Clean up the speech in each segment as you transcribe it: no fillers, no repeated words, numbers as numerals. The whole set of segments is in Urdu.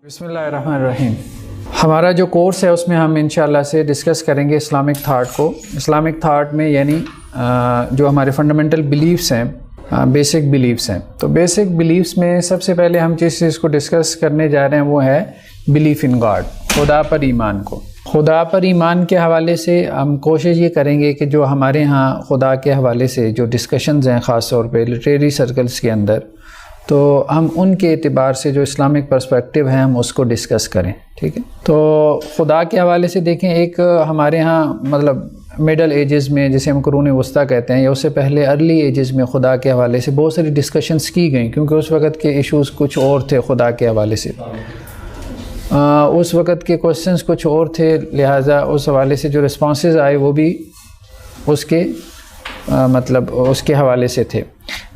بسم اللہ الرحمن الرحیم۔ ہمارا جو کورس ہے اس میں ہم انشاءاللہ سے ڈسکس کریں گے اسلامک تھاٹ کو۔ اسلامک تھاٹ میں یعنی جو ہمارے فنڈامنٹل بیلیفس ہیں، بیسک بیلیفس ہیں، تو بیسک بیلیفس میں سب سے پہلے ہم جس چیز کو ڈسکس کرنے جا رہے ہیں وہ ہے بلیف ان گاڈ، خدا پر ایمان کو۔ خدا پر ایمان کے حوالے سے ہم کوشش یہ کریں گے کہ جو ہمارے ہاں خدا کے حوالے سے جو ڈسکشنز ہیں خاص طور پہ لٹریری سرکلز کے اندر، تو ہم ان کے اعتبار سے جو اسلامک پرسپیکٹیو ہیں ہم اس کو ڈسکس کریں، ٹھیک ہے۔ تو خدا کے حوالے سے دیکھیں، ایک ہمارے ہاں مطلب مڈل ایجز میں جسے ہم قرون وسطیٰ کہتے ہیں یا اس سے پہلے ارلی ایجز میں خدا کے حوالے سے بہت ساری ڈسکشنز کی گئیں، کیونکہ اس وقت کے ایشوز کچھ اور تھے خدا کے حوالے سے، اس وقت کے کوسچنز کچھ اور تھے، لہٰذا اس حوالے سے جو رسپانسز آئے وہ بھی اس کے مطلب اس کے حوالے سے تھے۔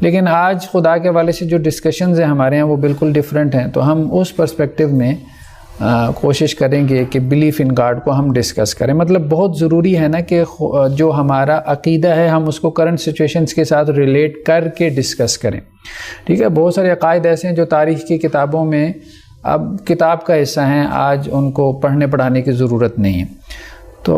لیکن آج خدا کے حوالے سے جو ڈسکشنز ہیں ہمارے ہیں وہ بالکل ڈیفرنٹ ہیں، تو ہم اس پرسپیکٹیو میں کوشش کریں گے کہ بلیف ان گاڈ کو ہم ڈسکس کریں۔ مطلب بہت ضروری ہے نا کہ جو ہمارا عقیدہ ہے ہم اس کو کرنٹ سچویشنز کے ساتھ ریلیٹ کر کے ڈسکس کریں، ٹھیک ہے۔ بہت سارے عقائد ایسے ہیں جو تاریخ کی کتابوں میں اب کتاب کا حصہ ہیں، آج ان کو پڑھنے پڑھانے کی ضرورت نہیں ہے۔ تو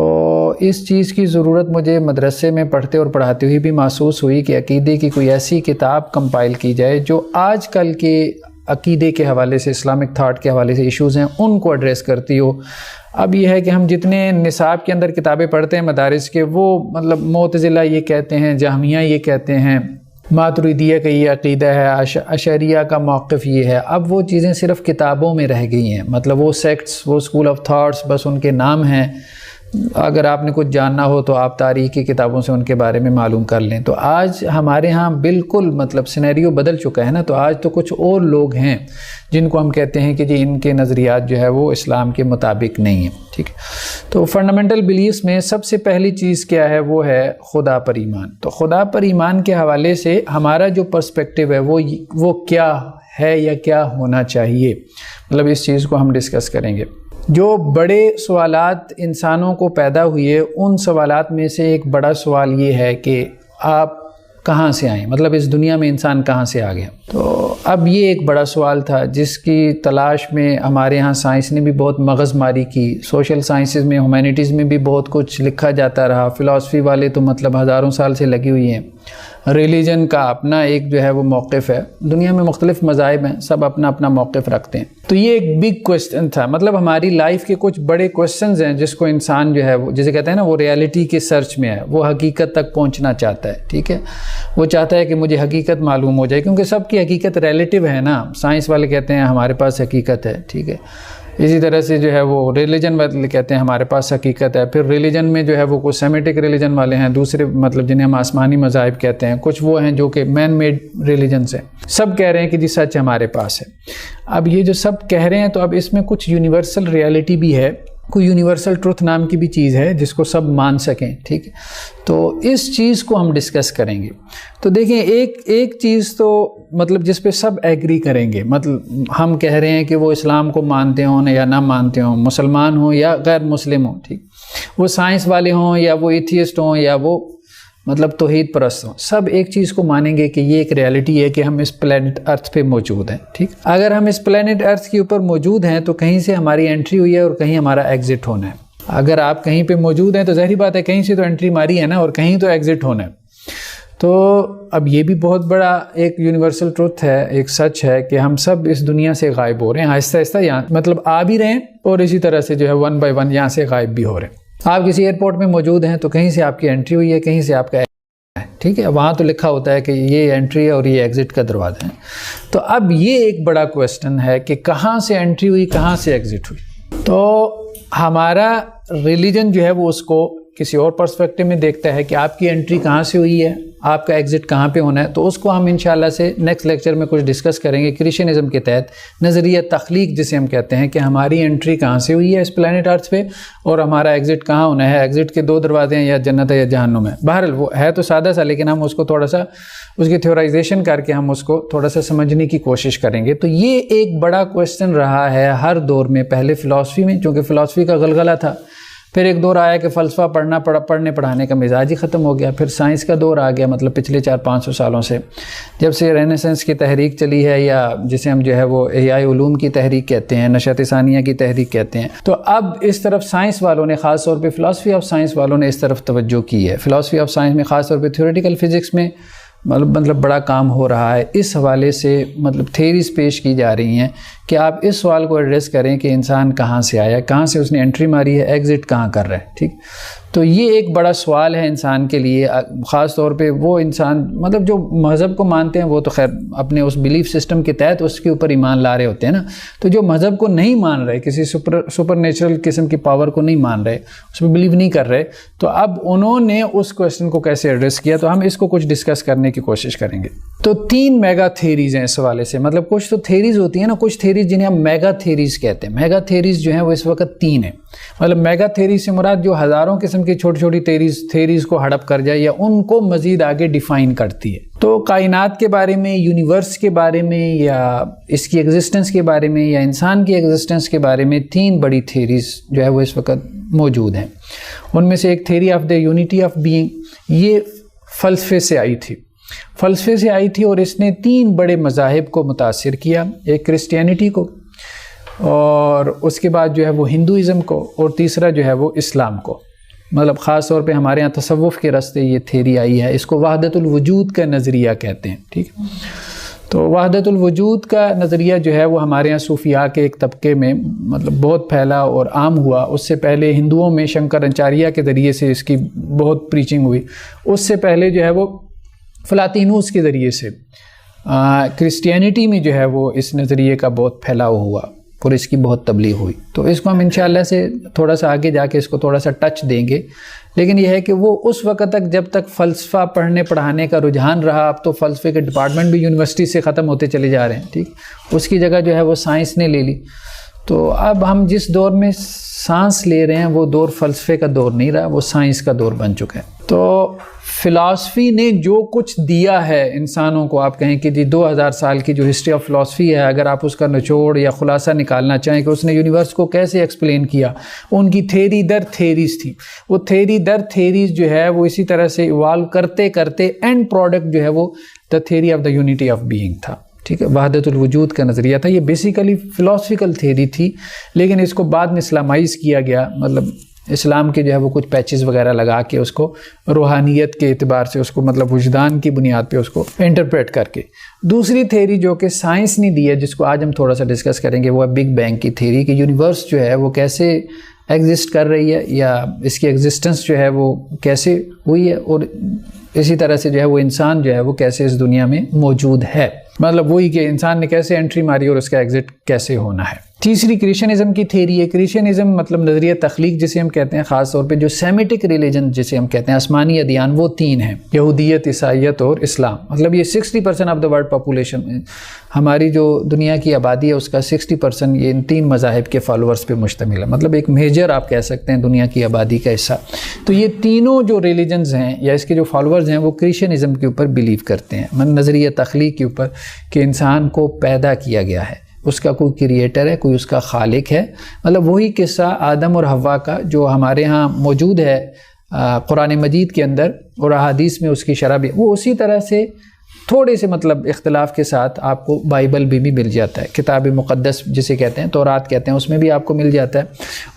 اس چیز کی ضرورت مجھے مدرسے میں پڑھتے اور پڑھاتے ہوئے بھی محسوس ہوئی کہ عقیدے کی کوئی ایسی کتاب کمپائل کی جائے جو آج کل کے عقیدے کے حوالے سے، اسلامک تھاٹ کے حوالے سے ایشوز ہیں ان کو ایڈریس کرتی ہو۔ اب یہ ہے کہ ہم جتنے نصاب کے اندر کتابیں پڑھتے ہیں مدارس کے، وہ مطلب معتزلہ یہ کہتے ہیں، جہمیہ یہ کہتے ہیں، ماتریدیہ کا یہ عقیدہ ہے، اشعریہ کا موقف یہ ہے، اب وہ چیزیں صرف کتابوں میں رہ گئی ہیں۔ مطلب وہ سیکٹس، وہ اسکول آف تھاٹس بس ان کے نام ہیں۔ اگر آپ نے کچھ جاننا ہو تو آپ تاریخ کی کتابوں سے ان کے بارے میں معلوم کر لیں۔ تو آج ہمارے ہاں بالکل مطلب سینیریو بدل چکا ہے نا، تو آج تو کچھ اور لوگ ہیں جن کو ہم کہتے ہیں کہ جی ان کے نظریات جو ہے وہ اسلام کے مطابق نہیں ہیں، ٹھیک ہے۔ تو فنڈامنٹل بیلیفس میں سب سے پہلی چیز کیا ہے؟ وہ ہے خدا پر ایمان۔ تو خدا پر ایمان کے حوالے سے ہمارا جو پرسپیکٹیو ہے وہ کیا ہے یا کیا ہونا چاہیے، مطلب اس چیز کو ہم ڈسکس کریں گے۔ جو بڑے سوالات انسانوں کو پیدا ہوئے ان سوالات میں سے ایک بڑا سوال یہ ہے کہ آپ کہاں سے آئیں، مطلب اس دنیا میں انسان کہاں سے آ گیا۔ تو اب یہ ایک بڑا سوال تھا جس کی تلاش میں ہمارے ہاں سائنس نے بھی بہت مغز ماری کی، سوشل سائنسز میں، ہیومینٹیز میں بھی بہت کچھ لکھا جاتا رہا، فلاسفی والے تو مطلب ہزاروں سال سے لگی ہوئی ہیں، ریلیجن کا اپنا ایک جو ہے وہ موقف ہے، دنیا میں مختلف مذاہب ہیں، سب اپنا اپنا موقف رکھتے ہیں۔ تو یہ ایک بگ کوسچن تھا، مطلب ہماری لائف کے کچھ بڑے کوسچنز ہیں جس کو انسان جو ہے وہ جسے کہتے ہیں نا وہ ریالٹی کے سرچ میں ہے، وہ حقیقت تک پہنچنا چاہتا ہے، ٹھیک ہے۔ وہ چاہتا ہے کہ مجھے حقیقت معلوم ہو جائے، کیونکہ سب کی حقیقت ریلیٹیو ہے نا۔ سائنس والے کہتے ہیں ہمارے پاس حقیقت ہے، ٹھیک ہے۔ اسی طرح سے جو ہے وہ ریلیجن والے کہتے ہیں ہمارے پاس حقیقت ہے۔ پھر ریلیجن میں جو ہے وہ کچھ سیمیٹک ریلیجن والے ہیں، دوسرے مطلب جنہیں ہم آسمانی مذاہب کہتے ہیں، کچھ وہ ہیں جو کہ مین میڈ ریلیجنس ہیں۔ سب کہہ رہے ہیں کہ جی سچ ہمارے پاس ہے۔ اب یہ جو سب کہہ رہے ہیں تو اب اس میں کچھ یونیورسل ریالٹی بھی ہے، کوئی یونیورسل ٹروتھ نام کی بھی چیز ہے جس کو سب مان سکیں، ٹھیک ہے۔ تو اس چیز کو ہم ڈسکس کریں گے۔ تو دیکھیں ایک چیز تو مطلب جس پہ سب ایگری کریں گے، مطلب ہم کہہ رہے ہیں کہ وہ اسلام کو مانتے ہوں یا نہ مانتے ہوں، مسلمان ہوں یا غیر مسلم ہوں، ٹھیک، وہ سائنس والے ہوں یا وہ ایتھیسٹ ہوں یا وہ مطلب توحید پرست ہوں، سب ایک چیز کو مانیں گے کہ یہ ایک ریالٹی ہے کہ ہم اس پلینٹ ارتھ پہ موجود ہیں، ٹھیک۔ اگر ہم اس پلینٹ ارتھ کے اوپر موجود ہیں تو کہیں سے ہماری انٹری ہوئی ہے اور کہیں ہمارا ایگزٹ ہونا ہے۔ اگر آپ کہیں پہ موجود ہیں تو ظاہری بات ہے کہیں سے تو انٹری ماری ہے نا، اور کہیں تو ایگزٹ ہونا ہے۔ تو اب یہ بھی بہت بڑا ایک یونیورسل ٹروتھ ہے، ایک سچ ہے کہ ہم سب اس دنیا سے غائب ہو رہے ہیں، آہستہ آہستہ یہاں مطلب آ بھی رہے ہیں اور اسی طرح سے جو ہے 1 بائی 1 یہاں سے غائب بھی ہو رہے ہیں۔ آپ کسی ایئرپورٹ میں موجود ہیں تو کہیں سے آپ کی انٹری ہوئی ہے، کہیں سے آپ کا ایگزٹ ہے، ٹھیک ہے، وہاں تو لکھا ہوتا ہے کہ یہ انٹری ہے اور یہ ایگزٹ کا دروازہ ہے۔ تو اب یہ ایک بڑا کویسچن ہے کہ کہاں سے انٹری ہوئی، کہاں سے ایگزٹ ہوئی۔ تو ہمارا ریلیجن جو ہے وہ اس کو کسی اور پرسپیکٹیو میں دیکھتا ہے کہ آپ کی انٹری کہاں سے ہوئی ہے، آپ کا ایگزٹ کہاں پہ ہونا ہے۔ تو اس کو ہم انشاءاللہ سے نیکسٹ لیکچر میں کچھ ڈسکس کریں گے، کرسچنزم کے تحت نظریہ تخلیق جسے ہم کہتے ہیں کہ ہماری انٹری کہاں سے ہوئی ہے اس پلینٹ ارتھ پہ اور ہمارا ایگزٹ کہاں ہونا ہے۔ ایگزٹ کے 2 دروازے ہیں، یا جنت ہے یا جہنم ہے۔ بہرحال وہ ہے تو سادہ سا، لیکن ہم اس کو تھوڑا سا اس کی تھیورائزیشن کر کے ہم اس کو تھوڑا سا سمجھنے کی کوشش کریں گے۔ تو یہ ایک بڑا کویسچن رہا ہے ہر دور میں، پہلے فلاسفی میں، چونکہ فلاسفی کا غلغلہ تھا، پھر ایک دور آیا کہ فلسفہ پڑھنے پڑھانے کا مزاج ہی ختم ہو گیا، پھر سائنس کا دور آ گیا، مطلب پچھلے 400-500 سالوں سے جب سے رینیسنس کی تحریک چلی ہے، یا جسے ہم جو ہے وہ احیاء علوم کی تحریک کہتے ہیں، نشأۃ ثانیہ کی تحریک کہتے ہیں، تو اب اس طرف سائنس والوں نے، خاص طور پہ فلاسفی آف سائنس والوں نے اس طرف توجہ کی ہے۔ فلاسفی آف سائنس میں خاص طور پہ تھیوریٹیکل فزکس میں مطلب بڑا کام ہو رہا ہے۔ اس حوالے سے مطلب تھیریز پیش کی جا رہی ہیں کہ آپ اس سوال کو ایڈریس کریں کہ انسان کہاں سے آیا، کہاں سے اس نے انٹری ماری ہے، ایگزٹ کہاں کر رہا ہے، ٹھیک۔ تو یہ ایک بڑا سوال ہے انسان کے لیے، خاص طور پہ وہ انسان مطلب جو مذہب کو مانتے ہیں وہ تو خیر اپنے اس بلیف سسٹم کے تحت اس کے اوپر ایمان لا رہے ہوتے ہیں نا، تو جو مذہب کو نہیں مان رہے، کسی سپر نیچرل قسم کی پاور کو نہیں مان رہے، اس میں بلیو نہیں کر رہے، تو اب انہوں نے اس کویسچن کو کیسے ایڈریس کیا، تو ہم اس کو کچھ ڈسکس کرنے کی کوشش کریں گے۔ تو 3 میگا تھیریز ہیں اس حوالے سے، مطلب کچھ تو تھیریز ہوتی ہیں نا، کچھ تھیریز جنہیں ہم میگا تھیریز کہتے ہیں۔ میگا تھیریز جو ہیں وہ اس وقت 3 ہیں، مطلب میگا تھیریز سے مراد جو ہزاروں قسم کی چھوٹی چھوٹی تھیریز کو ہڑپ کر جائے یا ان کو مزید آگے ڈیفائن کرتی ہے۔ تو کائنات کے بارے میں، یونیورس کے بارے میں، یا اس کی ایگزسٹنس کے بارے میں، یا انسان کی ایگزسٹنس کے بارے میں 3 بڑی تھیریز جو ہے وہ اس وقت موجود ہیں۔ ان میں سے ایک theory of the unity of being, یہ فلسفے سے آئی تھی اور اس نے 3 بڑے مذاہب کو متاثر کیا، ایک کرسچینٹی کو، اور اس کے بعد جو ہے وہ ہندوازم کو، اور تیسرا جو ہے وہ اسلام کو۔ مطلب خاص طور پہ ہمارے ہاں تصوف کے راستے یہ تھیری آئی ہے، اس کو وحدت الوجود کا نظریہ کہتے ہیں، ٹھیک۔ تو وحدت الوجود کا نظریہ جو ہے وہ ہمارے ہاں صوفیاء کے ایک طبقے میں مطلب بہت پھیلا اور عام ہوا۔ اس سے پہلے ہندوؤں میں شنکراچاریہ کے ذریعے سے اس کی بہت پریچنگ ہوئی، اس سے پہلے جو ہے وہ فلاطینوس کے ذریعے سے کرسچینٹی میں جو ہے وہ اس نظریے کا بہت پھیلاؤ ہوا اور اس کی بہت تبلیغ ہوئی۔ تو اس کو ہم انشاءاللہ سے تھوڑا سا آگے جا کے اس کو تھوڑا سا ٹچ دیں گے، لیکن یہ ہے کہ وہ اس وقت تک جب تک فلسفہ پڑھنے پڑھانے کا رجحان رہا، اب تو فلسفے کے ڈپارٹمنٹ بھی یونیورسٹی سے ختم ہوتے چلے جا رہے ہیں، ٹھیک، اس کی جگہ جو ہے وہ سائنس نے لے لی۔ تو اب ہم جس دور میں سانس لے رہے ہیں وہ دور فلسفے کا دور نہیں رہا، وہ سائنس کا دور بن چکا ہے۔ تو فلاسفی نے جو کچھ دیا ہے انسانوں کو، آپ کہیں کہ جی 2000 سال کی جو ہسٹری آف فلاسفی ہے، اگر آپ اس کا نچوڑ یا خلاصہ نکالنا چاہیں کہ اس نے یونیورس کو کیسے ایکسپلین کیا، ان کی تھیری در تھیریز تھی، وہ تھیری در تھیریز جو ہے وہ اسی طرح سے ایوالو کرتے کرتے اینڈ پروڈکٹ جو ہے وہ the theory of the unity of being تھا، ٹھیک ہے، وحدت الوجود کا نظریہ تھا۔ یہ بیسیکلی فلاسفیکل تھیری تھی، لیکن اس کو بعد میں اسلامائز کیا گیا، مطلب اسلام کے جو ہے وہ کچھ پیچز وغیرہ لگا کے اس کو روحانیت کے اعتبار سے اس کو مطلب وجدان کی بنیاد پہ اس کو انٹرپریٹ کر کے۔ دوسری تھیری جو کہ سائنس نے دی ہے، جس کو آج ہم تھوڑا سا ڈسکس کریں گے، وہ ہے بگ بینگ کی تھیری، کہ یونیورس جو ہے وہ کیسے ایگزسٹ کر رہی ہے، یا اس کی ایگزسٹنس جو ہے وہ کیسے ہوئی ہے، اور اسی طرح سے جو ہے وہ انسان جو ہے وہ کیسے اس دنیا میں موجود ہے، مطلب وہی کہ انسان نے کیسے انٹری ماری اور اس کا ایگزٹ کیسے ہونا ہے۔ تیسری کرسچنزم کی تھیری ہے۔ کرسچنزم مطلب نظریہ تخلیق جسے ہم کہتے ہیں، خاص طور پہ جو سیمیٹک ریلیجن جسے ہم کہتے ہیں، آسمانی ادیان، وہ 3 ہیں، یہودیت، عیسائیت اور اسلام۔ مطلب یہ 60% آف دا ورلڈ پاپولیشن، ہماری جو دنیا کی آبادی ہے اس کا 60% یہ ان 3 مذاہب کے فالوورز پہ مشتمل ہے، مطلب ایک میجر آپ کہہ سکتے ہیں دنیا کی آبادی کا حصہ۔ تو یہ تینوں جو ریلیجنز ہیں یا اس کے جو فالوورز ہیں وہ کرسچنزم کے اوپر بلیو کرتے ہیں، نظریہ تخلیق کے اوپر، کہ انسان کو پیدا کیا گیا ہے، اس کا کوئی کریٹر ہے، کوئی اس کا خالق ہے۔ مطلب وہی قصہ آدم اور حوا کا جو ہمارے ہاں موجود ہے قرآن مجید کے اندر اور احادیث میں اس کی شرح بھی، وہ اسی طرح سے تھوڑے سے مطلب اختلاف کے ساتھ آپ کو بائبل بھی مل جاتا ہے، کتاب مقدس جسے کہتے ہیں، تورات کہتے ہیں، اس میں بھی آپ کو مل جاتا ہے۔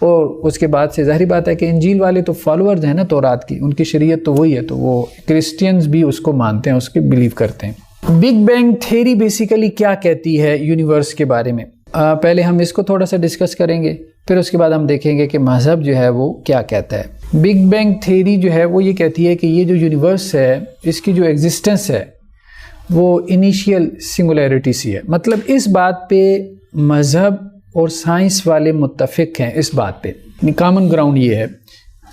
اور اس کے بعد سے ظاہری بات ہے کہ انجیل والے تو فالوورز ہیں نا تورات کی، ان کی شریعت تو وہی ہے، تو وہ کرسچینز بھی اس کو مانتے ہیں، اس کے بلیو کرتے ہیں۔ بگ بینگ تھیری بیسیکلی کیا کہتی ہے یونیورس کے بارے میں؟ پہلے ہم اس کو تھوڑا سا ڈسکس کریں گے، پھر اس کے بعد ہم دیکھیں گے کہ مذہب جو ہے وہ کیا کہتا ہے۔ بگ بینگ تھیری جو ہے وہ یہ کہتی ہے کہ یہ جو یونیورس ہے، اس کی جو ایگزسٹنس ہے وہ انیشیل سنگولیرٹی سی ہے۔ مطلب اس بات پہ مذہب اور سائنس والے متفق ہیں، اس بات پہ کامن گراؤنڈ یہ ہے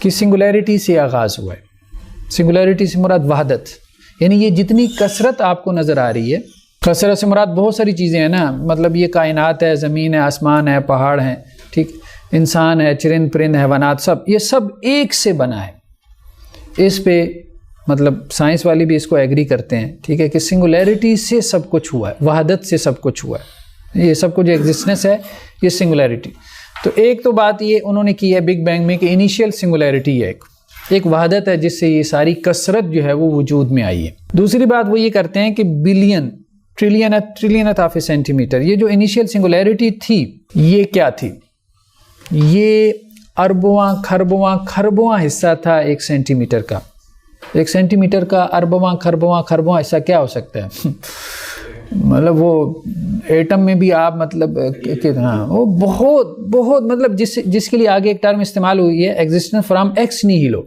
کہ سنگولیرٹی سے آغاز ہوا ہے۔ سنگولیرٹی سے مراد وحدت، یعنی یہ جتنی کثرت آپ کو نظر آ رہی ہے، کثرت سے مراد بہت ساری چیزیں ہیں نا، مطلب یہ کائنات ہے، زمین ہے، آسمان ہے، پہاڑ ہیں، ٹھیک، انسان ہے، چرند پرند حیوانات، سب یہ سب ایک سے بنا ہے۔ اس پہ مطلب سائنس والی بھی اس کو ایگری کرتے ہیں، ٹھیک ہے، کہ سنگولیرٹی سے سب کچھ ہوا ہے، وحدت سے سب کچھ ہوا ہے، یہ سب کچھ جو ایگزسٹنس ہے یہ سنگولیرٹی۔ تو ایک تو بات یہ انہوں نے کی ہے بگ بینگ میں کہ انیشیل سنگولیرٹی ہے، ایک وحدت ہے جس سے یہ ساری کثرت جو ہے وہ وجود میں آئی ہے۔ دوسری بات وہ یہ کرتے ہیں کہ billion trillionth of a centimetre میٹر، یہ جو انیشیل سنگولیرٹی تھی یہ کیا تھی؟ یہ اربواں کھربواں حصہ تھا ایک سینٹی میٹر کا۔ ایک سینٹی میٹر کا اربواں کھربواں حصہ کیا ہو سکتا ہے؟ مطلب وہ ایٹم میں بھی آپ مطلب وہ بہت مطلب جس کے لیے آگے ایک ٹرم استعمال ہوئی ہے ایگزسٹنس فرام ایکس نیہیلو،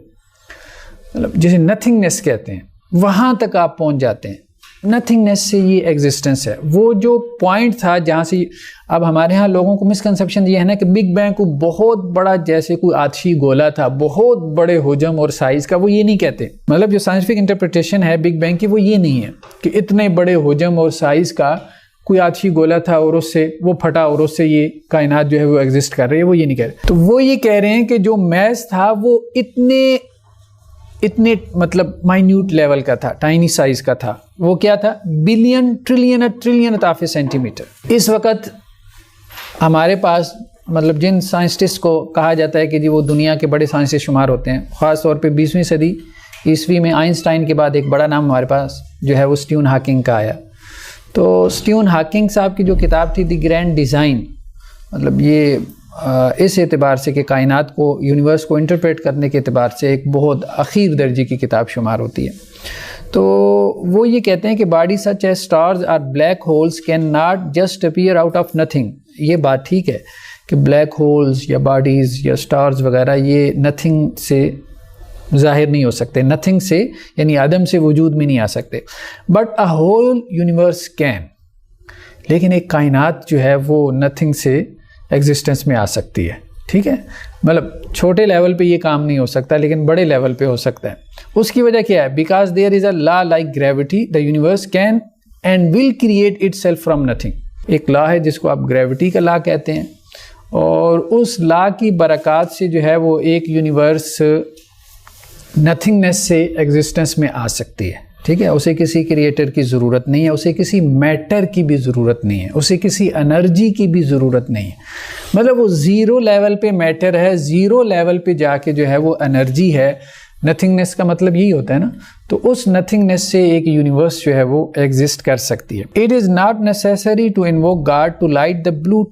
مطلب جسے نتھنگنیس کہتے ہیں، وہاں تک آپ پہنچ جاتے ہیں۔ نتھنگنیس سے یہ ایگزسٹنس ہے، وہ جو پوائنٹ تھا جہاں سے اب ہمارے ہاں لوگوں کو مسکنسیپشن یہ ہے نا کہ بگ بینگ کو بہت بڑا جیسے کوئی آتشی گولا تھا بہت بڑے حجم اور سائز کا، وہ یہ نہیں کہتے، مطلب جو سائنٹیفک انٹرپریٹیشن ہے بگ بینگ کی وہ یہ نہیں ہے کہ اتنے بڑے حجم اور سائز کا کوئی آتشی گولا تھا اور اس سے وہ پھٹا اور اس سے یہ کائنات جو ہے وہ ایگزسٹ کر رہی ہے، وہ یہ نہیں کہہ رہے۔ تو وہ یہ کہہ رہے ہیں کہ جو میس تھا وہ اتنے مطلب مائنیوٹ لیول کا تھا، ٹائنی سائز کا تھا، وہ کیا تھا؟ Billion trillion of a centimetre میٹر۔ اس وقت ہمارے پاس مطلب جن سائنسٹسٹ کو کہا جاتا ہے کہ جی وہ دنیا کے بڑے سائنسسٹ شمار ہوتے ہیں، خاص طور پہ 20ویں صدی عیسوی میں آئنسٹائن کے بعد ایک بڑا نام ہمارے پاس جو ہے وہ اسٹیون ہاکنگ کا آیا۔ تو اسٹیون ہاکنگ صاحب کی جو کتاب تھی دی گرینڈ ڈیزائن، مطلب یہ اس اعتبار سے کہ کائنات کو یونیورس کو انٹرپریٹ کرنے کے اعتبار سے ایک بہت اخیر درجے کی کتاب شمار ہوتی ہے۔ تو وہ یہ کہتے ہیں کہ باڈی سچ ایز اسٹارز اور black holes can not just appear out of nothing. یہ بات ٹھیک ہے کہ بلیک ہولز یا باڈیز یا اسٹارز وغیرہ یہ نتھنگ سے ظاہر نہیں ہو سکتے، نتھنگ سے یعنی عدم سے وجود میں نہیں آ سکتے، but a whole universe can, لیکن ایک کائنات جو ہے وہ نتھنگ سے ایگزسٹنس میں آ سکتی ہے، ٹھیک ہے؟ مطلب چھوٹے لیول پہ یہ کام نہیں ہو سکتا لیکن بڑے لیول پہ ہو سکتا ہے۔ اس کی وجہ کیا ہے؟ Because there is a law like gravity the universe can and will create it self from nothing. ایک لا ہے جس کو آپ گریوٹی کا لا کہتے ہیں، اور اس لا کی برکات سے جو ہے وہ ایک یونیورس نتھنگنیس سے ایگزسٹنس میں آ سکتی ہے، ٹھیک ہے؟ اسے کسی کریٹر کی ضرورت نہیں ہے، اسے کسی میٹر کی بھی ضرورت نہیں ہے، اسے کسی انرجی کی بھی ضرورت نہیں ہے، مطلب وہ زیرو لیول پہ میٹر ہے، زیرو لیول پہ جا کے جو ہے وہ انرجی ہے۔ نتھنگنیس کا مطلب یہی ہوتا ہے نا، تو اس نتھنگنیس سے ایک یونیورس جو ہے وہ ایگزسٹ کر سکتی ہے۔ It is not necessary to invoke God to light the blue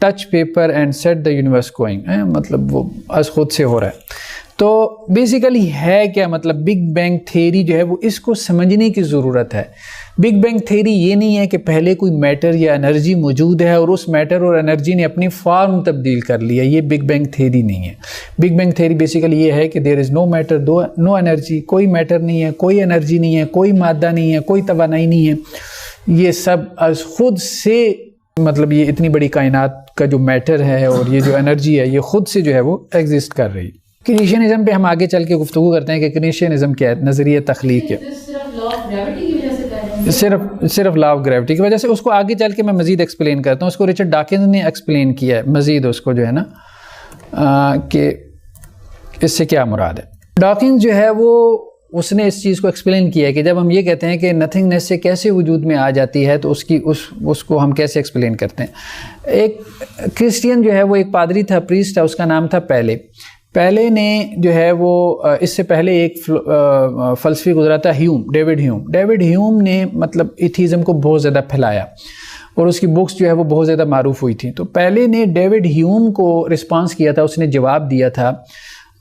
touch paper and set the universe going, مطلب وہ از خود سے ہو رہا ہے۔ تو بیسیکلی ہے کیا مطلب بگ بینگ تھیری جو ہے وہ اس کو سمجھنے کی ضرورت ہے۔ بگ بینگ تھیری یہ نہیں ہے کہ پہلے کوئی میٹر یا انرجی موجود ہے اور اس میٹر اور انرجی نے اپنی فارم تبدیل کر لیا، یہ بگ بینگ تھیری نہیں ہے۔ بگ بینگ تھیری بیسیکلی یہ ہے کہ دیر از نو میٹر نو انرجی، کوئی میٹر نہیں ہے، کوئی انرجی نہیں ہے، کوئی مادہ نہیں ہے، کوئی توانائی نہیں ہے، یہ سب از خود سے مطلب یہ اتنی بڑی کائنات کا جو میٹر ہے اور یہ جو انرجی ہے یہ خود سے جو ہے وہ ایگزسٹ کر رہی ہے۔ کریشنزم پہ ہم آگے چل کے گفتگو کرتے ہیں کہ کریشنزم کیا ہے، نظریہ تخلیق ہے، صرف لا آف گریوٹی کی وجہ سے۔ اس کو آگے چل کے میں مزید ایکسپلین کرتا ہوں، اس کو رچرڈ ڈاکنز نے ایکسپلین کیا ہے مزید، اس کو جو ہے نا کہ اس سے کیا مراد ہے۔ ڈاکنز جو ہے وہ اس نے اس چیز کو ایکسپلین کیا ہے کہ جب ہم یہ کہتے ہیں کہ نتھنگنیس سے کیسے وجود میں آ جاتی ہے تو اس کو ہم کیسے ایکسپلین کرتے ہیں۔ ایک کرسچین جو ہے وہ ایک پادری تھا، پریسٹ تھا، اس کا نام تھا پہلے نے جو ہے وہ اس سے پہلے ایک فلسفی گزرا تھا ڈیوڈ ہیوم نے مطلب ایتھیزم کو بہت زیادہ پھیلایا اور اس کی بکس جو ہے وہ بہت زیادہ معروف ہوئی تھیں۔ تو پہلے نے ڈیوڈ ہیوم کو رسپانس کیا تھا، اس نے جواب دیا تھا،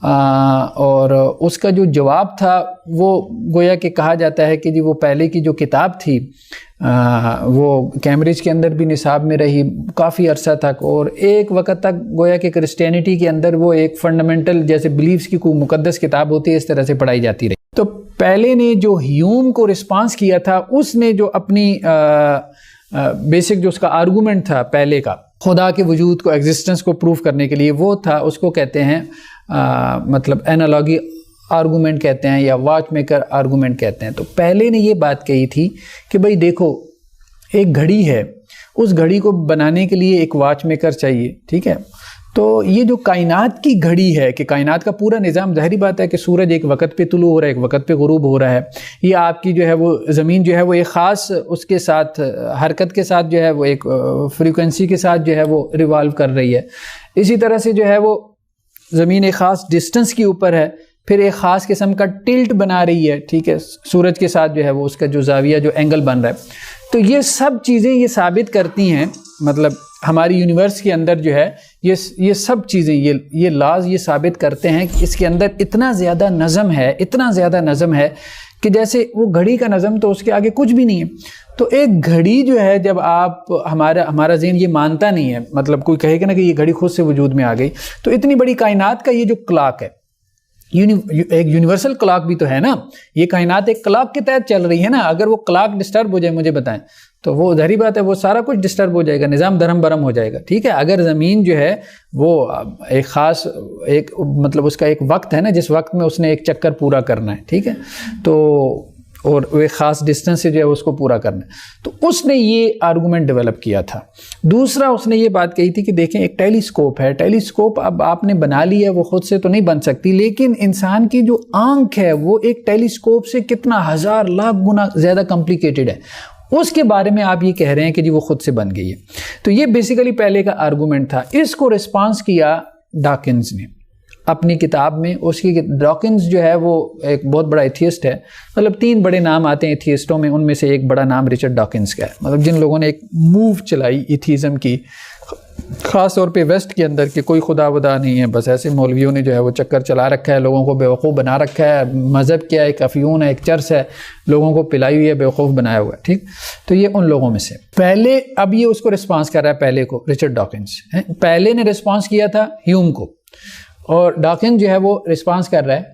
اور اس کا جو جواب تھا وہ گویا کہ کہا جاتا ہے کہ جی وہ پہلے کی جو کتاب تھی وہ کیمبرج کے اندر بھی نصاب میں رہی کافی عرصہ تک، اور ایک وقت تک گویا کہ کرسچینٹی کے اندر وہ ایک فنڈامنٹل جیسے بلیفز کی کوئی مقدس کتاب ہوتی ہے اس طرح سے پڑھائی جاتی رہی۔ تو پہلے نے جو ہیوم کو رسپانس کیا تھا اس نے جو اپنی بیسک جو اس کا آرگومنٹ تھا پہلے کا خدا کے وجود کو ایگزسٹنس کو پروف کرنے کے لیے، وہ تھا اس کو کہتے ہیں مطلب اینالوگی آرگومنٹ کہتے ہیں یا واچ میکر آرگومنٹ کہتے ہیں۔ تو پہلے نے یہ بات کہی تھی کہ بھئی دیکھو ایک گھڑی ہے، اس گھڑی کو بنانے کے لیے ایک واچ میکر چاہیے، ٹھیک ہے؟ تو یہ جو کائنات کی گھڑی ہے کہ کائنات کا پورا نظام، ظاہری بات ہے کہ سورج ایک وقت پہ طلوع ہو رہا ہے، ایک وقت پہ غروب ہو رہا ہے، یہ آپ کی جو ہے وہ زمین جو ہے وہ ایک خاص اس کے ساتھ حرکت کے ساتھ جو ہے وہ ایک فریکوینسی کے ساتھ جو ہے وہ ریوالو کر رہی ہے، اسی طرح سے جو ہے وہ زمین ایک خاص ڈسٹنس کے اوپر ہے، پھر ایک خاص قسم کا ٹلٹ بنا رہی ہے، ٹھیک ہے، سورج کے ساتھ جو ہے وہ اس کا جو زاویہ جو اینگل بن رہا ہے. تو یہ سب چیزیں یہ ثابت کرتی ہیں، مطلب ہماری یونیورس کے اندر جو ہے یہ سب چیزیں یہ لاز یہ ثابت کرتے ہیں کہ اس کے اندر اتنا زیادہ نظم ہے کہ جیسے وہ گھڑی کا نظم تو اس کے آگے کچھ بھی نہیں ہے. تو ایک گھڑی جو ہے جب آپ ہمارا ذہن یہ مانتا نہیں ہے، مطلب کوئی کہے گا نا کہ یہ گھڑی خود سے وجود میں آ گئی، تو اتنی بڑی کائنات کا یہ جو کلاک ہے، ایک یونیورسل کلاک بھی تو ہے نا، یہ کائنات ایک کلاک کے تحت چل رہی ہے نا. اگر وہ کلاک ڈسٹرب ہو جائے مجھے بتائیں تو وہ ظاہری بات ہے وہ سارا کچھ ڈسٹرب ہو جائے گا، نظام درہم برہم ہو جائے گا. ٹھیک ہے، اگر زمین جو ہے وہ ایک خاص مطلب اس کا ایک وقت ہے نا، جس وقت میں اس نے ایک چکر پورا کرنا ہے، ٹھیک ہے، تو اور ایک خاص ڈسٹنس سے جو ہے اس کو پورا کرنا ہے، تو اس نے یہ آرگومنٹ ڈیولپ کیا تھا. دوسرا اس نے یہ بات کہی تھی کہ دیکھیں ایک ٹیلیسکوپ ہے، ٹیلیسکوپ اب آپ نے بنا لی ہے، وہ خود سے تو نہیں بن سکتی، لیکن انسان کی جو آنکھ ہے وہ ایک ٹیلیسکوپ سے کتنا ہزار لاکھ گنا زیادہ کمپلیکیٹڈ ہے. اس کے بارے میں آپ یہ کہہ رہے ہیں کہ جی وہ خود سے بن گئی ہے. تو یہ بیسیکلی پہلے کا آرگومنٹ تھا. اس کو ریسپانس کیا ڈاکنز نے اپنی کتاب میں. اس کی ڈاکنز جو ہے وہ ایک بہت بڑا ایتھیسٹ ہے، مطلب 3 بڑے نام آتے ہیں ایتھیسٹوں میں، ان میں سے ایک بڑا نام رچرڈ ڈاکنز کا ہے، مطلب جن لوگوں نے ایک موو چلائی ایتھیزم کی، خاص طور پہ ویسٹ کے اندر کہ کوئی خدا ودا نہیں ہے، بس ایسے مولویوں نے جو ہے وہ چکر چلا رکھا ہے، لوگوں کو بیوقوف بنا رکھا ہے، مذہب کیا ہے، ایک افیون ہے، ایک چرس ہے، لوگوں کو پلائی ہوئی ہے، بیوقوف بنایا ہوا ہے. ٹھیک، تو یہ ان لوگوں میں سے پہلے، اب یہ اس کو رسپانس کر رہا ہے پہلے کو، رچرڈ ڈاکنز. پہلے نے رسپانس کیا تھا ہیوم کو، اور ڈاکنز جو ہے وہ رسپانس کر رہا ہے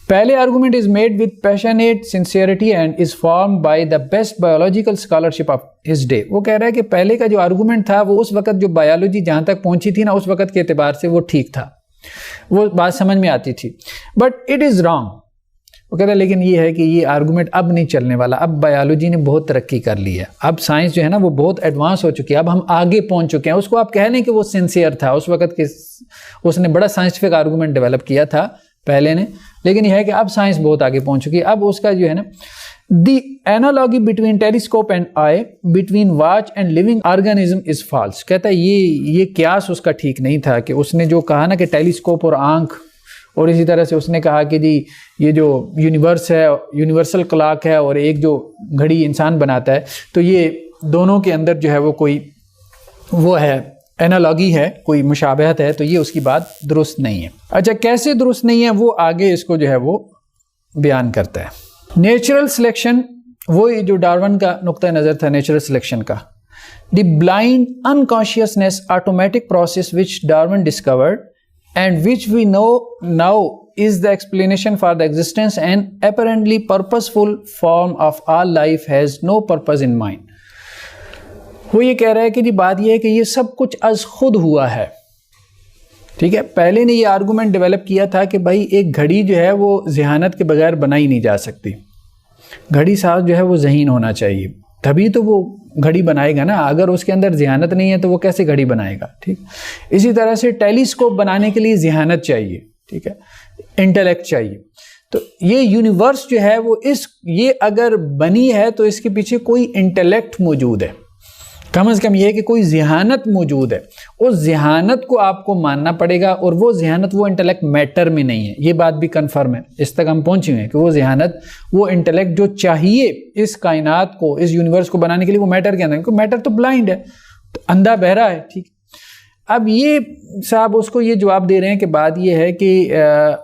پہلے argument is made with passionate sincerity and is formed by the best biological scholarship of his day. وہ کہہ رہا ہے کہ پہلے کا جو آرگومنٹ تھا وہ اس وقت جو بایولوجی جہاں تک پہنچی تھی نا، اس وقت کے اعتبار سے وہ ٹھیک تھا، وہ بات سمجھ میں آتی تھی، بٹ اٹ از رانگ. وہ کہتا ہے لیکن یہ ہے کہ یہ آرگومنٹ اب نہیں چلنے والا، اب بایولوجی نے بہت ترقی کر لی ہے، اب سائنس جو ہے نا وہ بہت ایڈوانس ہو چکی ہے، اب ہم آگے پہنچ چکے ہیں. اس کو آپ کہہ لیں کہ وہ سنسیئر تھا اس وقت کے، اس نے بڑا سائنٹیفک آرگومنٹ ڈیولپ کیا تھا پہلے نے، لیکن یہ ہے کہ اب سائنس بہت آگے پہنچ چکی ہے. اب اس کا جو ہے نا the analogy between telescope and eye between watch and living organism is false. کہتا ہے یہ قیاس اس کا ٹھیک نہیں تھا کہ اس نے جو کہا نا کہ ٹیلیسکوپ اور آنکھ، اور اسی طرح سے اس نے کہا کہ جی یہ جو یونیورس ہے، یونیورسل کلاک ہے، اور ایک جو گھڑی انسان بناتا ہے، تو یہ دونوں کے اندر جو ہے وہ کوئی وہ ہے اینالوگی ہے، کوئی مشابہت ہے، تو یہ اس کی بات درست نہیں ہے. اچھا کیسے درست نہیں ہے وہ آگے اس کو جو ہے وہ بیان کرتا ہے. نیچرل سلیکشن، وہ جو ڈارون کا نقطہ نظر تھا نیچرل سلیکشن کا، the blind unconsciousness automatic process which Darwin discovered and which we know now is the explanation for the existence and apparently purposeful form of all life has no purpose in mind. وہ یہ کہہ رہا ہے کہ جی بات یہ ہے کہ یہ سب کچھ از خود ہوا ہے. ٹھیک ہے، پہلے نے یہ آرگومنٹ ڈیولپ کیا تھا کہ بھائی ایک گھڑی جو ہے وہ ذہانت کے بغیر بنائی نہیں جا سکتی، گھڑی ساز جو ہے وہ ذہین ہونا چاہیے، تبھی تو وہ گھڑی بنائے گا نا. اگر اس کے اندر ذہانت نہیں ہے تو وہ کیسے گھڑی بنائے گا. ٹھیک، اسی طرح سے ٹیلیسکوپ بنانے کے لیے ذہانت چاہیے، ٹھیک ہے، انٹلیکٹ چاہیے. تو یہ یونیورس جو ہے وہ یہ اگر بنی ہے تو اس کے پیچھے کوئی انٹلیکٹ موجود ہے، کم از کم یہ ہے کہ کوئی ذہانت موجود ہے. اس ذہانت کو آپ کو ماننا پڑے گا، اور وہ ذہانت وہ انٹلیکٹ میٹر میں نہیں ہے. یہ بات بھی کنفرم ہے، اس تک ہم پہنچے ہوئے ہیں کہ وہ ذہانت، وہ انٹلیکٹ جو چاہیے اس کائنات کو، اس یونیورس کو بنانے کے لیے، وہ میٹر کے اندر، کیونکہ میٹر تو بلائنڈ ہے، تو اندھا بہرا ہے. ٹھیک، اب یہ صاحب اس کو یہ جواب دے رہے ہیں کہ بات یہ ہے کہ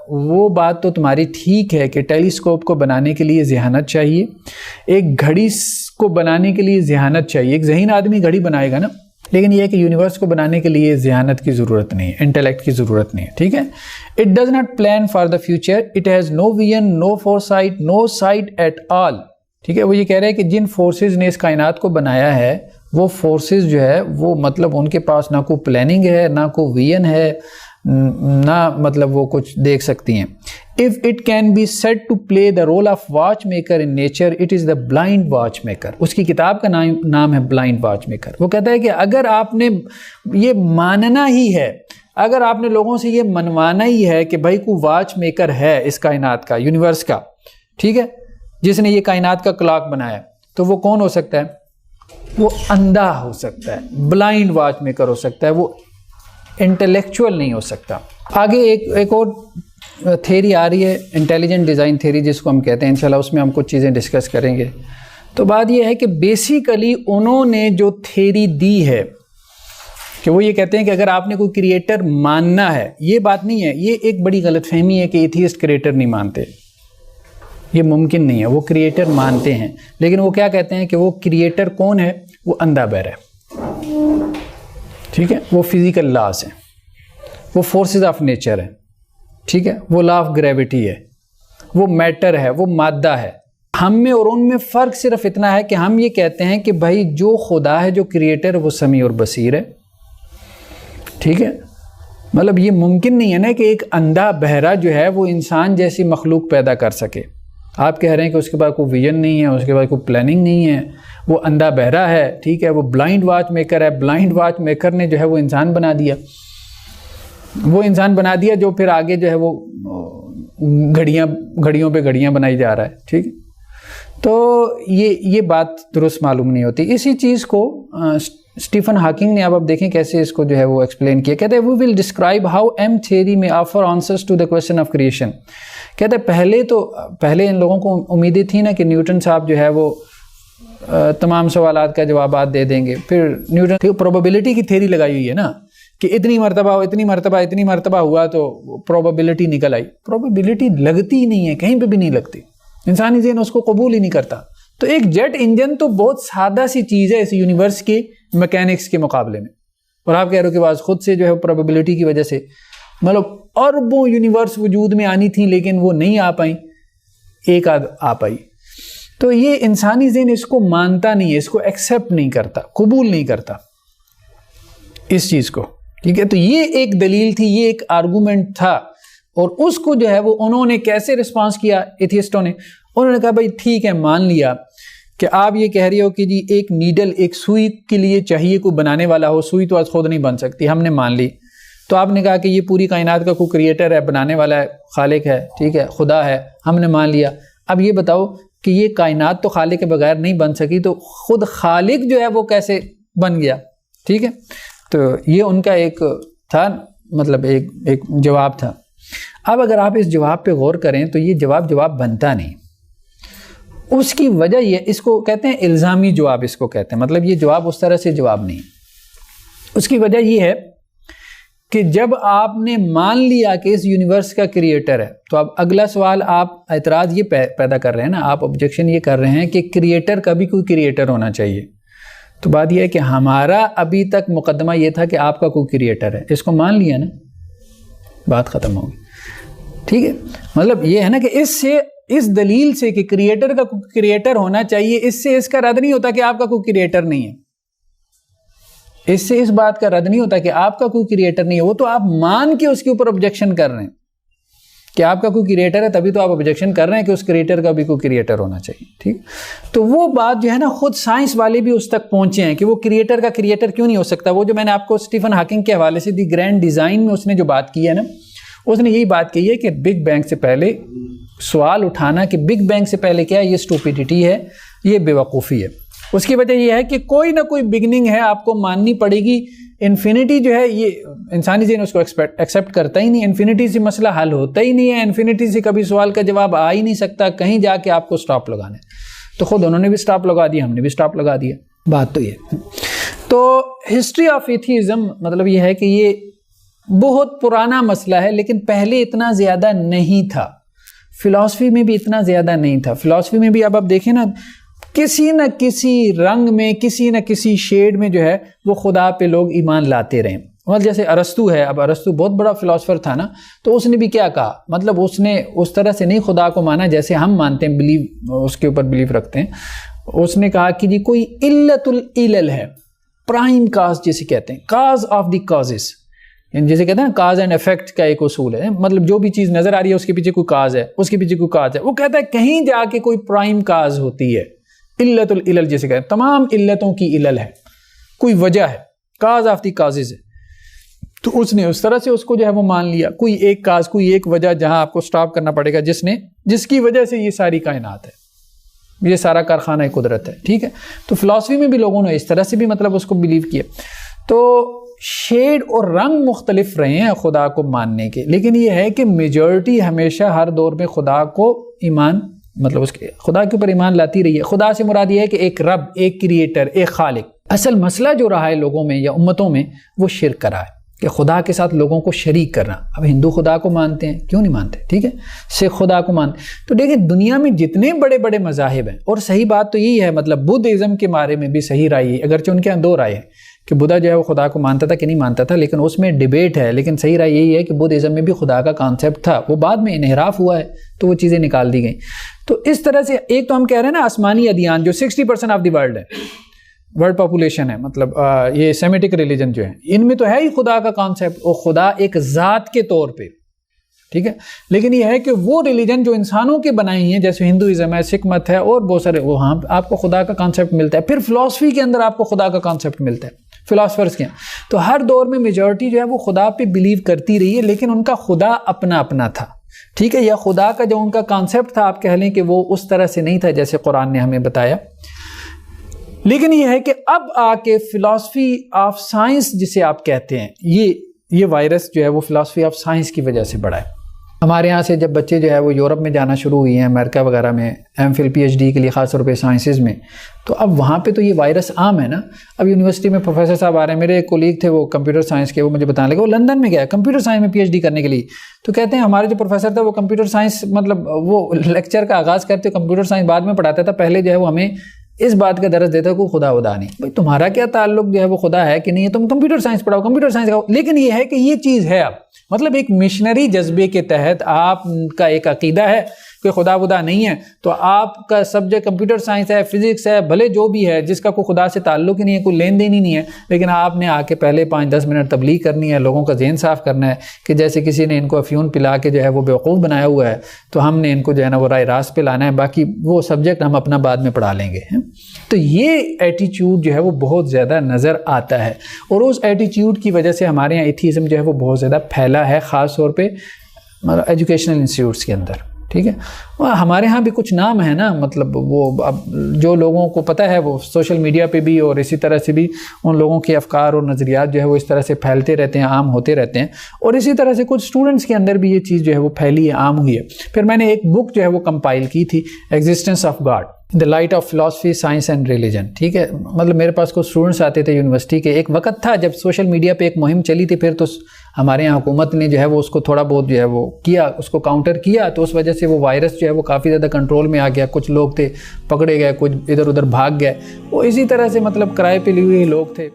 وہ بات تو تمہاری ٹھیک ہے کہ ٹیلیسکوپ کو بنانے کے لیے ذہانت چاہیے، ایک گھڑی کو بنانے کے لیے ذہانت چاہیے، ایک ذہین آدمی گھڑی بنائے گا نا، لیکن یہ ہے کہ یونیورس کو بنانے کے لیے ذہانت کی ضرورت نہیں ہے، انٹلیکٹ کی ضرورت نہیں ہے. ٹھیک ہے، it does not plan for the future, it has no vision, no foresight, no sight at all. ٹھیک ہے، وہ یہ کہہ رہے ہیں کہ جن فورسز نے اس کائنات کو بنایا ہے، وہ فورسز جو ہے وہ مطلب ان کے پاس نہ کوئی پلاننگ ہے، نہ کوئی ویژن ہے، نہ مطلب وہ کچھ دیکھ سکتی ہیں. If it can be said to play the role of watchmaker in nature, it is the blind watchmaker. اس کی کتاب کا نام ہے blind watchmaker. وہ کہتا ہے کہ اگر آپ نے یہ ماننا ہی ہے، اگر آپ نے لوگوں سے یہ منوانا ہی ہے کہ بھائی کوئی واچ میکر ہے اس کائنات کا، یونیورس کا، ٹھیک ہے، جس نے یہ کائنات کا کلاک بنایا، تو وہ کون ہو سکتا ہے؟ وہ اندھا ہو سکتا ہے، بلائنڈ واچ میکر ہو سکتا ہے، وہ انٹلیکچوئل نہیں ہو سکتا. آگے ایک اور تھیری آ رہی ہے انٹیلیجنٹ ڈیزائن تھیری جس کو ہم کہتے ہیں، انشاءاللہ اس میں ہم کچھ چیزیں ڈسکس کریں گے. تو بات یہ ہے کہ بیسیکلی انہوں نے جو تھیری دی ہے کہ وہ یہ کہتے ہیں کہ اگر آپ نے کوئی کریٹر ماننا ہے، یہ بات نہیں ہے، یہ ایک بڑی غلط فہمی ہے کہ ایتھیسٹ کریٹر نہیں مانتے، یہ ممکن نہیں ہے. وہ کریٹر مانتے ہیں، لیکن وہ کیا کہتے ہیں کہ وہ کریٹر کون ہے؟ وہ اندھا بہرا ہے، ٹھیک ہے، وہ فزیکل لاز ہیں، وہ فورسز آف نیچر ہیں، ٹھیک ہے، وہ لا آف گریوٹی ہے، وہ میٹر ہے، وہ مادہ ہے. ہم میں اور ان میں فرق صرف اتنا ہے کہ ہم یہ کہتے ہیں کہ بھائی جو خدا ہے، جو کریٹر، وہ سمیع اور بصیر ہے، ٹھیک ہے. مطلب یہ ممکن نہیں ہے نا کہ ایک اندھا بہرا جو ہے وہ انسان جیسی مخلوق پیدا کر سکے. آپ کہہ رہے ہیں کہ اس کے پاس کوئی ویژن نہیں ہے، اس کے پاس کوئی پلاننگ نہیں ہے، وہ اندھا بہرا ہے، ٹھیک ہے، وہ بلائنڈ واچ میکر ہے. بلائنڈ واچ میکر نے جو ہے وہ انسان بنا دیا، جو پھر آگے جو ہے وہ گھڑیوں پہ گھڑیاں بنائی جا رہا ہے، ٹھیک. تو یہ بات درست معلوم نہیں ہوتی. اسی چیز کو اسٹیفن ہاکنگ نے اب دیکھیں کیسے اس کو جو ہے وہ ایکسپلین کیا. کہتے ہیں we will describe how M theory میں offer answers to the question of creation. کہتے ہیں پہلے ان لوگوں کو امیدیں تھیں نا کہ نیوٹن صاحب جو ہے وہ تمام سوالات کا جوابات دے دیں گے. پھر نیوٹن پروبیبلٹی کی تھیوری لگائی ہوئی ہے نا کہ اتنی مرتبہ ہوا تو پروبیبلٹی نکل آئی. پروبیبلٹی لگتی ہی نہیں ہے، کہیں پہ بھی نہیں لگتی، انسانی ذہن اس کو قبول ہی نہیں کرتا. تو ایک جیٹ انجن تو بہت سادہ سی چیز ہے اس یونیورس کے میکینکس کے مقابلے میں، اور آپ کہہ رہے ہو کہ بعض خود سے جو ہے پروبیبلٹی کی وجہ سے مطلب اربوں یونیورس وجود میں آنی تھیں لیکن وہ نہیں آ پائیں، ایک آدھ آ پائی. تو یہ انسانی ذہن اس کو مانتا نہیں ہے، اس کو ایکسیپٹ نہیں کرتا، قبول نہیں کرتا اس چیز کو، ٹھیک ہے. تو یہ ایک دلیل تھی، یہ ایک آرگومنٹ تھا، اور اس کو جو ہے وہ انہوں نے کیسے رسپانس کیا ایتھیسٹوں نے؟ انہوں نے کہا بھائی ٹھیک ہے، مان لیا کہ آپ یہ کہہ رہے ہو کہ جی ایک نیڈل، ایک سوئی کے لیے چاہیے کوئی بنانے والا ہو، سوئی تو آج خود نہیں بن سکتی، ہم نے مان لی. تو آپ نے کہا کہ یہ پوری کائنات کا کوئی کریٹر ہے، بنانے والا ہے، خالق ہے، ٹھیک ہے، خدا ہے، ہم نے مان لیا. اب یہ بتاؤ کہ یہ کائنات تو خالق کے بغیر نہیں بن سکی، تو خود خالق جو ہے وہ کیسے بن گیا؟ ٹھیک ہے. تو یہ ان کا ایک تھا، مطلب ایک جواب تھا. اب اگر آپ اس جواب پہ غور کریں تو یہ جواب بنتا نہیں. اس کی وجہ یہ، اس کو کہتے ہیں الزامی جواب، اس کو کہتے ہیں، مطلب یہ جواب اس طرح سے جواب نہیں. اس کی وجہ یہ ہے کہ جب آپ نے مان لیا کہ اس یونیورس کا کریٹر ہے، تو اب اگلا سوال، آپ اعتراض یہ پیدا کر رہے ہیں نا، آپ آبجیکشن یہ کر رہے ہیں کہ کریٹر کا بھی کوئی کریٹر ہونا چاہیے. تو بات یہ ہے کہ ہمارا ابھی تک مقدمہ یہ تھا کہ آپ کا کوئی کریٹر ہے، اس کو مان لیا نا، بات ختم ہوگی. ٹھیک ہے، مطلب یہ ہے نا کہ اس دلیل سے کہ کریٹر کا کوئی کریٹر ہونا چاہیے، اس سے اس کا رد نہیں ہوتا کہ آپ کا کوئی کریٹر نہیں ہے. اس سے اس بات کا رد نہیں ہوتا کہ آپ کا کوئی کریٹر نہیں ہے. وہ تو آپ مان کے اس کے اوپر آبجیکشن کر رہے ہیں کہ آپ کا کوئی کریٹر ہے، تبھی تو آپ آبجیکشن کر رہے ہیں کہ اس کریٹر کا بھی کوئی کریٹر ہونا چاہیے. ٹھیک، تو وہ بات جو ہے نا خود سائنس والے بھی اس تک پہنچے ہیں کہ وہ کریٹر کا کریٹر کیوں نہیں ہو سکتا. وہ جو میں نے آپ کو اسٹیفن ہاکنگ کے حوالے سے دی گرینڈ ڈیزائن میں اس نے جو بات کی ہے نا، اس نے یہی بات کہی ہے کہ بگ بینگ سے پہلے سوال اٹھانا کہ بگ بینگ سے پہلے کیا ہے، یہ اسٹوپیڈیٹی ہے، یہ بے وقوفی ہے. اس کی وجہ یہ ہے کہ کوئی نہ کوئی بگننگ ہے، آپ کو ماننی پڑے گی. انفینٹی جو ہے یہ انسانی ذہن اس کو ایکسیپٹ کرتا ہی نہیں. انفینٹی سے مسئلہ حل ہوتا ہی نہیں ہے، انفینٹی سے کبھی سوال کا جواب آ ہی نہیں سکتا. کہیں جا کے آپ کو سٹاپ لگانا ہے، تو خود انہوں نے بھی سٹاپ لگا دیا، ہم نے بھی سٹاپ لگا دیا. بات تو یہ. تو ہسٹری آف ایتھیزم مطلب یہ ہے کہ یہ بہت پرانا مسئلہ ہے، لیکن پہلے اتنا زیادہ نہیں تھا. فلسفی میں بھی اتنا زیادہ نہیں تھا. فلسفی میں بھی اب آپ دیکھیں نا، کسی نہ کسی رنگ میں، کسی نہ کسی شیڈ میں جو ہے وہ خدا پہ لوگ ایمان لاتے رہے. مطلب جیسے ارسطو ہے، اب ارسطو بہت بڑا فلسفر تھا نا، تو اس نے بھی کیا کہا، مطلب اس نے اس طرح سے نہیں خدا کو مانا جیسے ہم مانتے ہیں، اس کے اوپر بلیف رکھتے ہیں. اس نے کہا کہ جی کوئی علت العلل ہے، پرائم کاز جسے کہتے ہیں، کاز آف دی کازز، جیسے کہتے ہیں نا کاز اینڈ افیکٹ کا ایک اصول ہے. مطلب جو بھی چیز نظر آ رہی ہے اس کے پیچھے کوئی کاز ہے، اس کے پیچھے کوئی کاز ہے. وہ کہتا ہے کہیں جا کے کوئی پرائم کاز ہوتی ہے، علت العلل جسے کہتے ہیں، تمام علتوں کی علل ہے، کوئی وجہ ہے، کاز آف دی کازز ہے. تو اس نے اس طرح سے اس کو جو ہے وہ مان لیا، کوئی ایک کاز، کوئی ایک وجہ جہاں آپ کو سٹاپ کرنا پڑے گا، جس کی وجہ سے یہ ساری کائنات ہے، یہ سارا کارخانہ قدرت ہے. ٹھیک ہے، تو فلسفی میں بھی لوگوں نے اس طرح سے بھی مطلب اس کو بلیو کیا. تو شیڈ اور رنگ مختلف رہے ہیں خدا کو ماننے کے، لیکن یہ ہے کہ میجورٹی ہمیشہ ہر دور میں خدا کو ایمان مطلب اس کے خدا کے اوپر ایمان لاتی رہی ہے۔ خدا سے مراد یہ ہے کہ ایک رب، ایک کریٹر، ایک خالق۔ اصل مسئلہ جو رہا ہے لوگوں میں یا امتوں میں وہ شرک کرا ہے کہ خدا کے ساتھ لوگوں کو شریک کرنا۔ اب ہندو خدا کو مانتے ہیں، کیوں نہیں مانتے؟ ٹھیک ہے، سکھ خدا کو مانتے۔ تو دیکھیں دنیا میں جتنے بڑے بڑے مذاہب ہیں، اور صحیح بات تو یہی ہے، مطلب بدھ ازم کے بارے میں بھی صحیح رائے ہے، اگرچہ ان کے یہاں دو رائے ہیں کہ بدھا جو ہے وہ خدا کو مانتا تھا کہ نہیں مانتا تھا، لیکن اس میں ڈیبیٹ ہے، لیکن صحیح رائے یہی ہے کہ بدھ ازم میں بھی خدا کا کانسیپٹ تھا، وہ بعد میں انحراف ہوا ہے تو وہ چیزیں نکال دی گئیں۔ تو اس طرح سے ایک تو ہم کہہ رہے ہیں نا آسمانی ادیان جو 60% آف دی ورلڈ ہے، ورلڈ پاپولیشن ہے، مطلب یہ سیمیٹک ریلیجن جو ہے، ان میں تو ہے ہی خدا کا کانسیپٹ، اور خدا ایک ذات کے طور پہ، ٹھیک ہے۔ لیکن یہ ہے کہ وہ ریلیجن جو انسانوں کے بنائی ہیں، جیسے ہندوازم ہے، سکھ مت ہے، اور بہت سارے، وہاں آپ کو خدا کا کانسیپٹ ملتا ہے۔ پھر فلسفی کے اندر آپ کو خدا کا کانسیپٹ ملتا ہے، فلاسفرز کے۔ تو ہر دور میں میجورٹی جو ہے وہ خدا پہ بلیو کرتی رہی ہے، لیکن ان کا خدا اپنا اپنا تھا، ٹھیک ہے، یا خدا کا جو ان کا کانسیپٹ تھا آپ کہہ لیں کہ وہ اس طرح سے نہیں تھا جیسے قرآن نے ہمیں بتایا۔ لیکن یہ ہے کہ اب آ کے فلسفی آف سائنس جسے آپ کہتے ہیں، یہ وائرس جو ہے وہ فلسفی آف سائنس کی وجہ سے بڑھا ہے۔ ہمارے یہاں سے جب بچے جو ہے وہ یورپ میں جانا شروع ہوئی ہیں، امریکہ وغیرہ میں M Phil P H D کے لیے، خاص طور پہ سائنسز میں، تو اب وہاں پہ تو یہ وائرس عام ہے نا۔ اب یونیورسٹی میں پروفیسر صاحب آ رہے ہیں، میرے ایک کولیگ تھے وہ کمپیوٹر سائنس کے، وہ مجھے بتانے لگے وہ لندن میں گیا کمپیوٹر سائنس میں پی ایچ ڈی کرنے کے لیے، تو کہتے ہیں ہمارے جو پروفیسر تھا وہ کمپیوٹر سائنس مطلب وہ لیکچر کا آغاز کرتے کمپیوٹر سائنس بعد میں پڑھاتا تھا، پہلے جو ہے وہ ہمیں اس بات کا درس دیتا ہے کوئی خدا ودا نہیں، بھائی تمہارا کیا تعلق جو ہے وہ خدا ہے کہ نہیں ہے، تم کمپیوٹر سائنس پڑھاؤ، کمپیوٹر سائنس کا۔ لیکن یہ ہے کہ یہ چیز ہے، اب مطلب ایک مشنری جذبے کے تحت آپ کا ایک عقیدہ ہے کہ خدا ودا نہیں ہے، تو آپ کا سبجیکٹ کمپیوٹر سائنس ہے، فزکس ہے، بھلے جو بھی ہے، جس کا کوئی خدا سے تعلق ہی نہیں ہے، کوئی لین دین ہی نہیں ہے، لیکن آپ نے آ کے پہلے 5-10 منٹ تبلیغ کرنی ہے، لوگوں کا ذہن صاف کرنا ہے کہ جیسے کسی نے ان کو افیون پلا کے جو ہے وہ بیوقوف بنایا ہوا ہے، تو ہم نے ان کو جو ہے نا وہ رائے راست پہ لانا ہے، باقی وہ سبجیکٹ ہم اپنا بعد میں پڑھا لیں گے۔ تو یہ ایٹیچیوڈ جو ہے وہ بہت زیادہ نظر آتا ہے، اور اس ایٹیچیوڈ کی وجہ سے ہمارے یہاں ایتھیزم جو ہے وہ بہت زیادہ پھیلا ہے، خاص طور پہ ایجوکیشنل انسٹیٹیوٹس کے اندر، ٹھیک ہے۔ ہمارے ہاں بھی کچھ نام ہے نا، مطلب وہ اب جو لوگوں کو پتہ ہے وہ سوشل میڈیا پہ بھی اور اسی طرح سے بھی ان لوگوں کے افکار اور نظریات جو ہے وہ اس طرح سے پھیلتے رہتے ہیں، عام ہوتے رہتے ہیں، اور اسی طرح سے کچھ اسٹوڈنٹس کے اندر بھی یہ چیز جو ہے وہ پھیلی ہے، عام ہوئی ہے۔ پھر میں نے ایک بک جو ہے وہ کمپائل کی تھی، existence of God, the light of فلسفی، سائنس اینڈ ریلیجن، ٹھیک ہے۔ مطلب میرے پاس کچھ اسٹوڈنٹس آتے تھے یونیورسٹی کے، ایک وقت تھا جب سوشل میڈیا پہ ایک مہم چلی تھی، پھر تو ہمارے یہاں حکومت نے جو ہے وہ اس کو تھوڑا بہت جو ہے وہ کیا، اس کو کاؤنٹر کیا، تو اس وجہ سے وہ وائرس جو ہے وہ کافی زیادہ کنٹرول میں آ گیا، کچھ لوگ تھے پکڑے گئے، کچھ ادھر ادھر بھاگ گئے، وہ اسی طرح سے مطلب کرائے پہ لیے ہوئے لوگ تھے۔